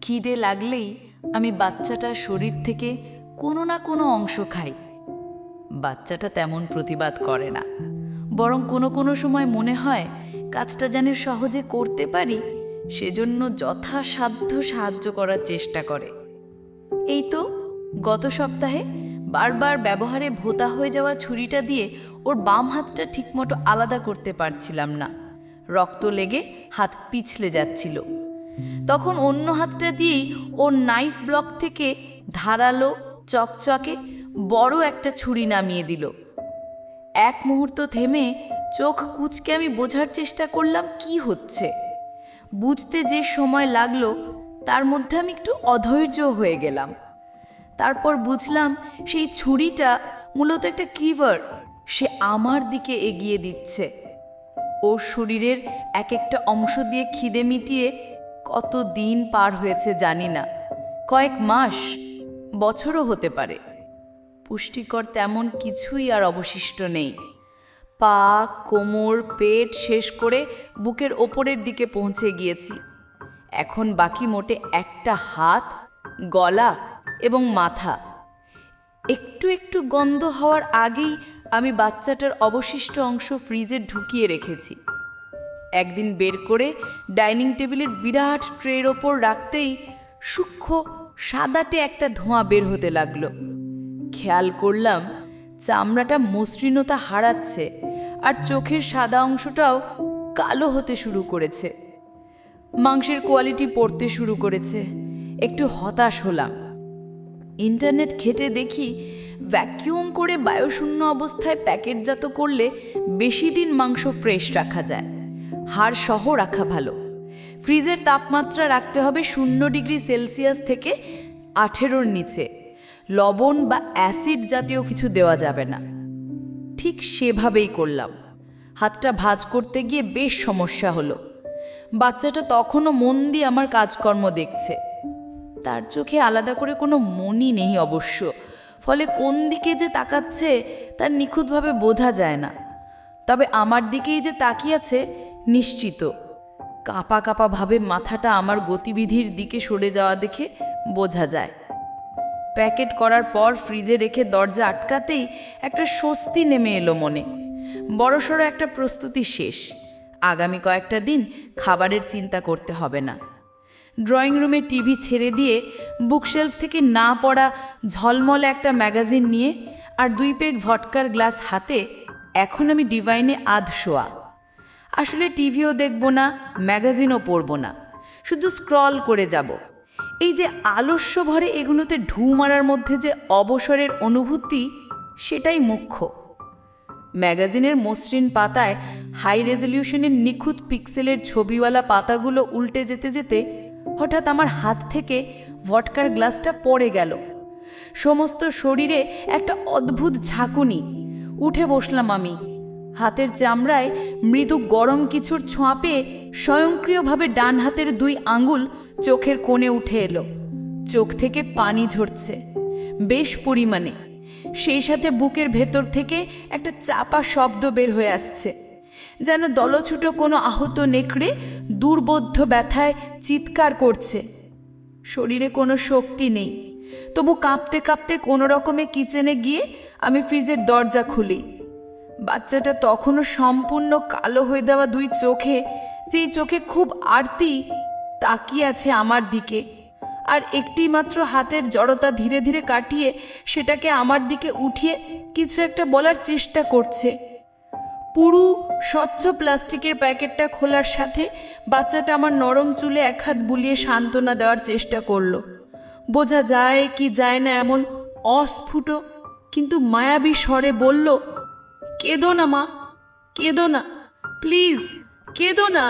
খিদে লাগলেই আমি বাচ্চাটার শরীর থেকে কোনো না কোনো অংশ খাই। বাচ্চাটা তেমন প্রতিবাদ করে না, বরং কোনো কোনো সময় মনে হয় কাজটা যেন সহজে করতে পারি, সেজন্য যথাসাধ্য সাহায্য করার চেষ্টা করে। এই তো গত সপ্তাহে বারবার ব্যবহারে ভোঁতা হয়ে যাওয়া ছুরিটা দিয়ে ওর বাম হাতটা ঠিকমতো আলাদা করতে পারছিলাম না, রক্ত লেগে হাত পিছলে যাচ্ছিল। তখন অন্য হাতটা দিয়েই ওর নাইফ ব্লক থেকে ধারালো চকচকে বড় একটা ছুরি নামিয়ে দিল। এক মুহূর্ত থেমে চোখ কুঁচকে আমি বোঝার চেষ্টা করলাম কি হচ্ছে। বুঝতে যে সময় লাগলো তার মধ্যে আমি একটু অধৈর্য হয়ে গেলাম। তারপর বুঝলাম সেই ছুরিটা মূলত একটা কিভার, সে আমার দিকে এগিয়ে দিচ্ছে। ওর শরীরের এক একটা অংশ দিয়ে খিদে মিটিয়ে কত দিন পার হয়েছে জানি না, কয়েক মাস, বছরও হতে পারে। পুষ্টিকর তেমন কিছুই আর অবশিষ্ট নেই। পা, কোমর, পেট শেষ করে বুকের ওপরের দিকে পৌঁছে গিয়েছি। এখন বাকি মোটে একটা হাত, গলা এবং মাথা। একটু একটু গন্ধ হওয়ার আগেই আমি বাচ্চাটার অবশিষ্ট অংশ ফ্রিজে ঢুকিয়ে রেখেছি। একদিন বের করে ডাইনিং টেবিলের বিরাট ট্রের ওপর রাখতেই সূক্ষ্ম সাদাটে একটা ধোঁয়া বের হতে লাগলো। খেয়াল করলাম চামড়াটা মসৃণতা হারাচ্ছে আর চোখের সাদা অংশটাও কালো হতে শুরু করেছে। মাংসের কোয়ালিটি পড়তে শুরু করেছে। একটু হতাশ হলাম। ইন্টারনেট ঘেঁটে দেখি ভ্যাকিউম করে বায়ুশূন্য অবস্থায় প্যাকেটজাত করলে বেশি দিন মাংস ফ্রেশ রাখা যায়, হাড় সহ রাখা ভালো। ফ্রিজের তাপমাত্রা রাখতে হবে 0°C থেকে 18-র নিচে। লবণ বা অ্যাসিড জাতীয় কিছু দেওয়া যাবে না। ঠিক সেভাবেই করলাম। হাতটা ভাঁজ করতে গিয়ে বেশ সমস্যা হলো। বাচ্চাটা তখনও মন দিয়ে আমার কাজকর্ম দেখছে। তার চোখে আলাদা করে কোনো মনই নেই অবশ্য, ফলে কোন দিকে যে তাকাচ্ছে তার নিখুঁতভাবে বোঝা যায় না। তবে আমার দিকেই যে তাকিয়েছে নিশ্চিত। কাঁপা কাঁপা ভাবে মাথাটা আমার গতিবিধির দিকে সরে যাওয়া দেখে বোঝা যায়। প্যাকেট করার পর ফ্রিজে রেখে দরজা আটকাতেই একটা স্বস্তি নেমে এলো মনে। বড়সড় একটা প্রস্তুতি শেষ। আগামী কয়েকটা দিন খাবারের চিন্তা করতে হবে না। ড্রয়িং রুমে টিভি ছেড়ে দিয়ে বুকশেলফ থেকে না পড়া ঝলমলে একটা ম্যাগাজিন নিয়ে আর 2 পেগ ভটকার গ্লাস হাতে এখন আমি ডিভাইনে শোয়া। আসলে টিভিও দেখব না, ম্যাগাজিনও পড়ব না, শুধু স্ক্রল করে যাব। এই যে আলস্য ভরে এগুলোতে ঢু মারার মধ্যে যে অবসরের অনুভূতি, সেটাই মুখ্য। ম্যাগাজিনের মসৃণ পাতায় হাই রেজলিউশনের নিখুঁত পিক্সেলের ছবিওয়ালা পাতাগুলো উল্টে যেতে যেতে হঠাৎ আমার হাত থেকে ভটকার গ্লাসটা পড়ে গেল। সমস্ত শরীরে একটা অদ্ভুত ঝাঁকুনি। উঠে বসলাম আমি। হাতের চামড়ায় মৃদু গরম কিছুর ছোঁয়া পেয়ে স্বয়ংক্রিয়ভাবে ডান হাতের 2 আঙুল চোখের কোণে উঠে এলো। চোখ থেকে পানি ঝরছে বেশ পরিমাণে। সেই সাথে বুকের ভেতর থেকে একটা চাপা শব্দ বের হয়ে আসছে, যেন দলছুটো কোনো আহত নেকড়ে দুর্বোধ্য ব্যথায় চিৎকার করছে। শরীরে কোনো শক্তি নেই, তবু কাঁপতে কাঁপতে কোনো রকমে কিচেনে গিয়ে আমি ফ্রিজের দরজা খুলি। বাচ্চাটা তখনও সম্পূর্ণ কালো হয়ে দেওয়া 2 চোখে, যেই চোখে খুব আরতি, তাকিয়ে আছে আমার দিকে। আর একটি মাত্র হাতের জড়তা ধীরে ধীরে কাটিয়ে সেটাকে আমার দিকে উঠিয়ে কিছু একটা বলার চেষ্টা করছে। পুরো স্বচ্ছ প্লাস্টিকের প্যাকেটটা খোলার সাথে বাচ্চাটা আমার নরম চুলে এক হাত বুলিয়ে সান্ত্বনা দেওয়ার চেষ্টা করলো। বোঝা যায় কি যায় না এমন অস্ফুট কিন্তু মায়াবী স্বরে বলল, কেঁদো না মা, কেঁদো না, প্লিজ কেঁদো না।